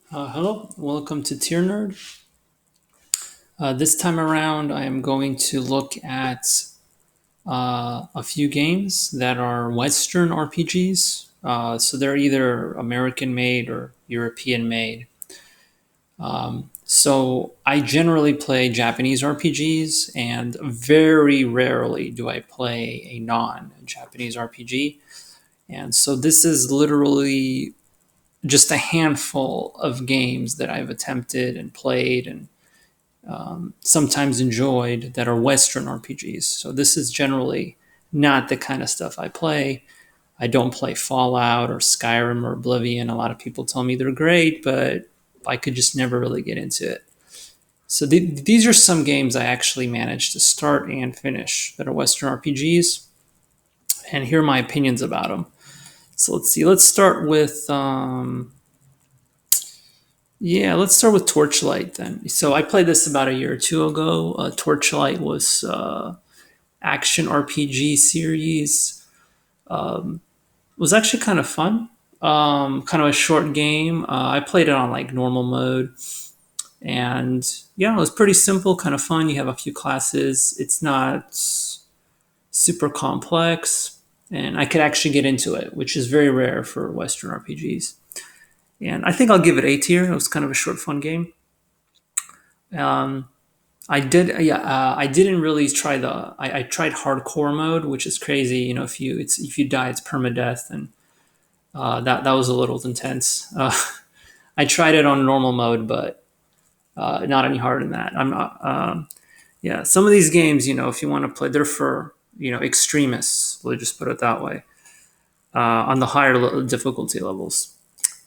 Hello, welcome to Tier Nerd. This time around, I am going to look at a few games that are Western RPGs. So they're either American made or European made. So I generally play Japanese RPGs, and very rarely do I play a non Japanese RPG. And so this is literally just a handful of games that I've attempted and played and sometimes enjoyed that are Western RPGs. So this is generally not the kind of stuff I play. I don't play Fallout or Skyrim or Oblivion. A lot of people tell me they're great, but I could just never really get into it. So these are some games I actually managed to start and finish that are Western RPGs, and here are my opinions about them. So let's see. Let's start with Torchlight then. So I played this about a year or two ago. Torchlight was action RPG series. It was actually kind of fun. Kind of a short game. I played it on like normal mode, and yeah, it was pretty simple, kind of fun. You have a few classes. It's not super complex, and I could actually get into it, which is very rare for Western RPGs. And I think I'll give it A tier. It was kind of a short, fun game. Um, I didn't really try I tried hardcore mode, which is crazy. You know, if you die, it's permadeath, and that was a little intense. I tried it on normal mode, but not any harder than that. I'm not. Yeah, some of these games, if you want to play, they're for extremists. We'll just put it that way. On the higher difficulty levels.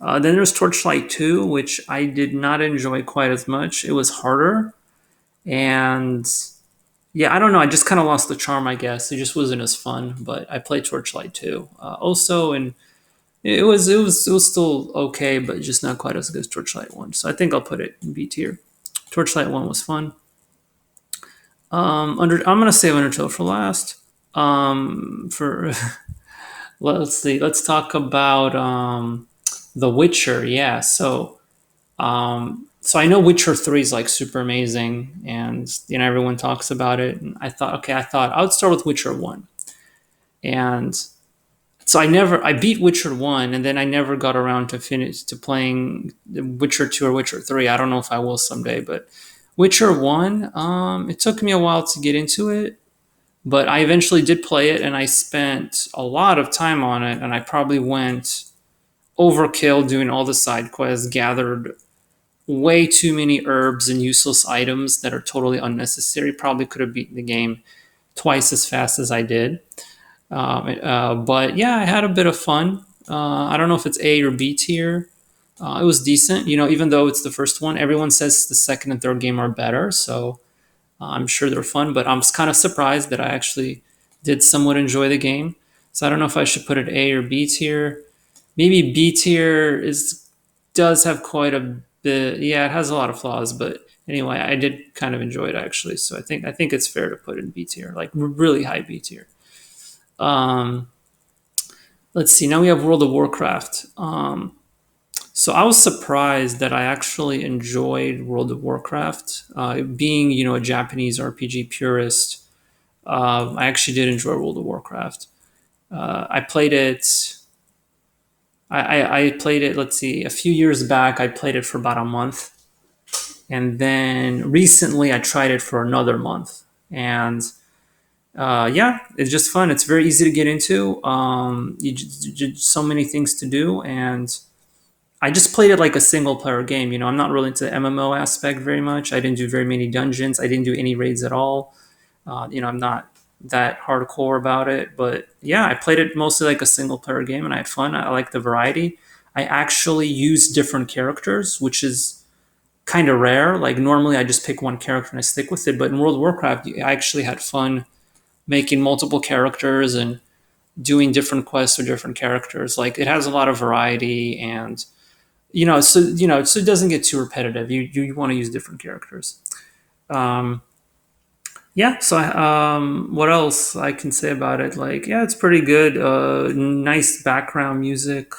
Then there's Torchlight 2, which I did not enjoy quite as much. It was harder, and yeah, I don't know. I just kind of lost the charm, I guess. It just wasn't as fun. But I played Torchlight 2 also, and it was still okay, but just not quite as good as Torchlight 1. So I think I'll put it in B tier. Torchlight 1 was fun. I'm gonna save Undertale for last. For let's see, let's talk about The Witcher. Yeah, so I know Witcher 3 is like super amazing, and everyone talks about it. And I thought I would start with Witcher 1, and so I beat Witcher 1, and then I never got around to playing Witcher 2 or Witcher 3. I don't know if I will someday, but Witcher 1, it took me a while to get into it, but I eventually did play it, and I spent a lot of time on it, and I probably went overkill doing all the side quests, gathered way too many herbs and useless items that are totally unnecessary. Probably could have beaten the game twice as fast as I did. But yeah, I had a bit of fun. I don't know if it's A or B tier. It was decent, even though it's the first one. Everyone says the second and third game are better, so I'm sure they're fun. But I'm kind of surprised that I actually did somewhat enjoy the game. So I don't know if I should put it A or B tier. Maybe B tier does have quite a bit. Yeah, it has a lot of flaws, but anyway, I did kind of enjoy it actually. So I think it's fair to put it in B tier, like really high B tier. Um, let's see. Now we have World of Warcraft. So I was surprised that I actually enjoyed World of Warcraft. Being a Japanese RPG purist, I actually did enjoy World of Warcraft. I played it. I played it. Let's see, a few years back. I played it for about a month, and then recently I tried it for another month, and yeah, it's just fun. It's very easy to get into. So many things to do, and I just played it like a single player game. I'm not really into the MMO aspect very much. I didn't do very many dungeons. I didn't do any raids at all. I'm not that hardcore about it, but yeah, I played it mostly like a single player game, and I had fun. I like the variety. I actually use different characters, which is kind of rare. Like normally, I just pick one character and I stick with it. But in World of Warcraft, I actually had fun making multiple characters and doing different quests with different characters. Like it has a lot of variety, and so it doesn't get too repetitive. You want to use different characters. Um, yeah. So what else I can say about it? Like, yeah, it's pretty good. Nice background music.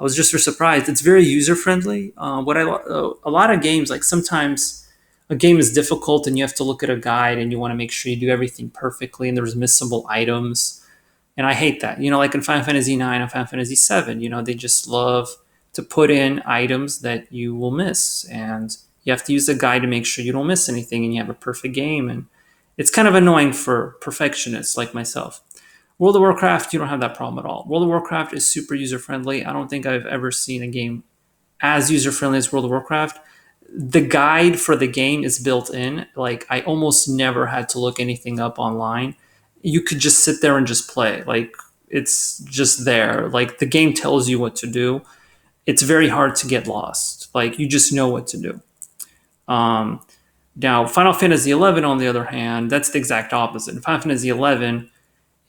I was just surprised. It's very user friendly. A lot of games, like sometimes a game is difficult and you have to look at a guide and you want to make sure you do everything perfectly and there's missable items. And I hate that. Like in Final Fantasy 9 and Final Fantasy 7, they just love to put in items that you will miss. And you have to use a guide to make sure you don't miss anything and you have a perfect game. And it's kind of annoying for perfectionists like myself. World of Warcraft, you don't have that problem at all. World of Warcraft is super user friendly. I don't think I've ever seen a game as user friendly as World of Warcraft. The guide for the game is built in. Like, I almost never had to look anything up online. You could just sit there and just play. Like, it's just there. Like, the game tells you what to do. It's very hard to get lost. Like, you just know what to do. Um, Now, Final Fantasy 11, on the other hand, that's the exact opposite. In Final Fantasy 11,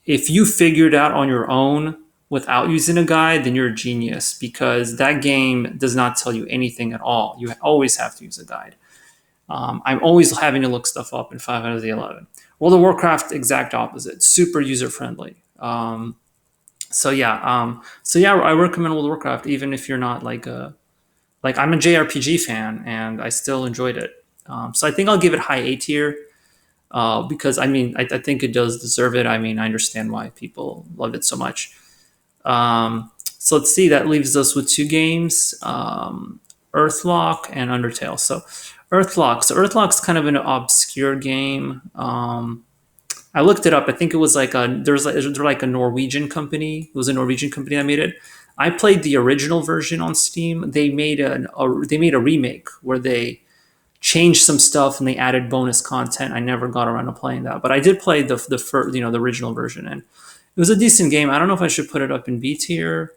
if you figure it out on your own without using a guide, then you're a genius because that game does not tell you anything at all. You always have to use a guide. I'm always having to look stuff up in Final Fantasy 11. World of Warcraft, exact opposite, super user friendly. So yeah, I recommend World of Warcraft even if you're not like I'm a JRPG fan and I still enjoyed it. So I think I'll give it high A tier because I think it does deserve it. I mean, I understand why people love it so much. So let's see, that leaves us with two games, Earthlock and Undertale. So Earthlock's kind of an obscure game. I looked it up. I think it was like they're like a Norwegian company. It was a Norwegian company that made it. I played the original version on Steam. They made a remake where they changed some stuff and they added bonus content. I never got around to playing that, but I did play the first, the original version, and it was a decent game. I don't know if I should put it up in B tier.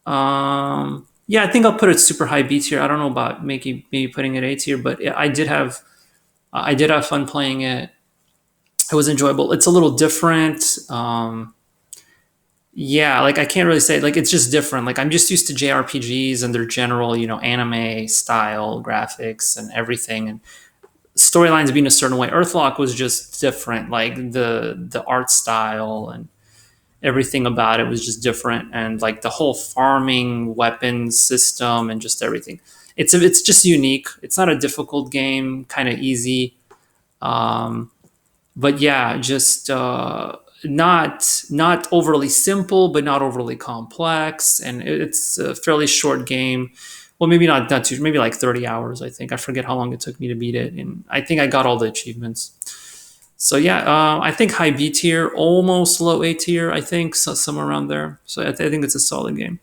Yeah, I think I'll put it super high B tier. I don't know about maybe putting it A tier, but yeah, I did have fun playing it. It was enjoyable. It's a little different. Yeah, like I can't really say, like it's just different. Like I'm just used to JRPGs and their general, anime style, graphics and everything, and storylines being a certain way. Earthlock was just different. Like the art style and everything about it was just different, and like the whole farming weapons system and just everything. It's just unique. It's not a difficult game, kind of easy. Um, but yeah, just not overly simple, but not overly complex, and it's a fairly short game. Well, maybe not too, maybe like 30 hours. I think I forget how long it took me to beat it, and I think I got all the achievements. So yeah, I think high B tier, almost low A tier. I think so, somewhere around there. So I think it's a solid game.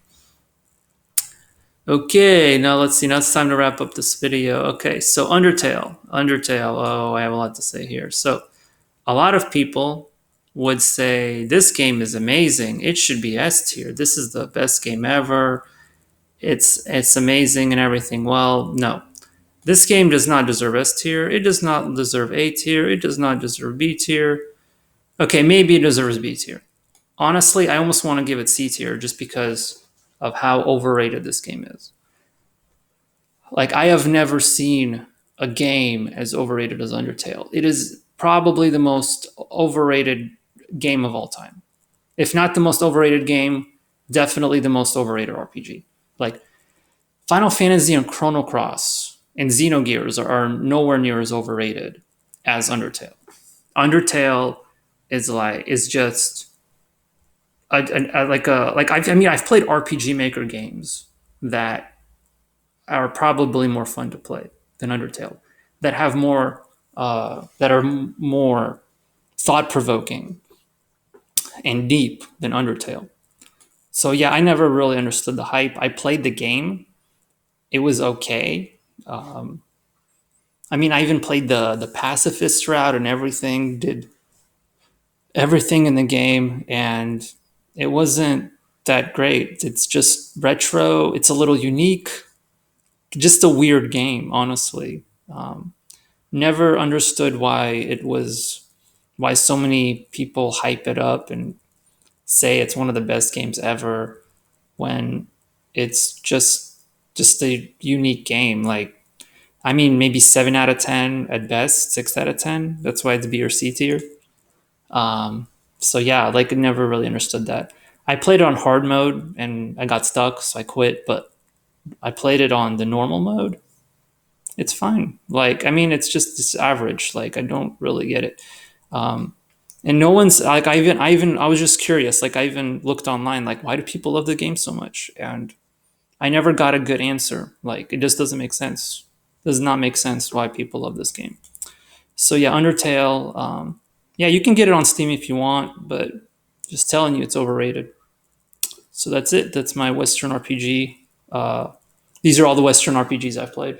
Okay, now let's see. Now it's time to wrap up this video. Okay, so Undertale. Oh, I have a lot to say here. So a lot of people would say this game is amazing. It should be S tier. This is the best game ever. It's amazing and everything. Well, no. This game does not deserve S tier. It does not deserve A tier. It does not deserve B tier. Okay, maybe it deserves B tier. Honestly, I almost want to give it C tier just because of how overrated this game is. Like, I have never seen a game as overrated as Undertale. It is probably the most overrated game of all time. If not the most overrated game, definitely the most overrated RPG. Like, Final Fantasy and Chrono Cross and Xenogears are nowhere near as overrated as Undertale. Undertale is just I've played RPG Maker games that are probably more fun to play than Undertale, that have more that are more thought provoking and deep than Undertale. So yeah, I never really understood the hype. I played the game; it was okay. Um, I even played the pacifist route and everything. Did everything in the game, and it wasn't that great. It's just retro. It's a little unique. Just a weird game, honestly. Never understood why so many people hype it up and say it's one of the best games ever when it's just a unique game. Like, maybe 7 out of 10 at best, 6 out of 10. That's why it's B or C tier. So yeah, like I never really understood that. I played it on hard mode and I got stuck, so I quit. But I played it on the normal mode. It's fine. Like, I mean, it's average. Like, I don't really get it. Um, and no one's like, I was just curious. Like, I even looked online, like, why do people love the game so much? And I never got a good answer. Like, it just doesn't make sense. Does not make sense why people love this game. So yeah, Undertale. Yeah, you can get it on Steam if you want, but just telling you, it's overrated. So that's it. That's my Western RPG. These are all the Western RPGs I've played.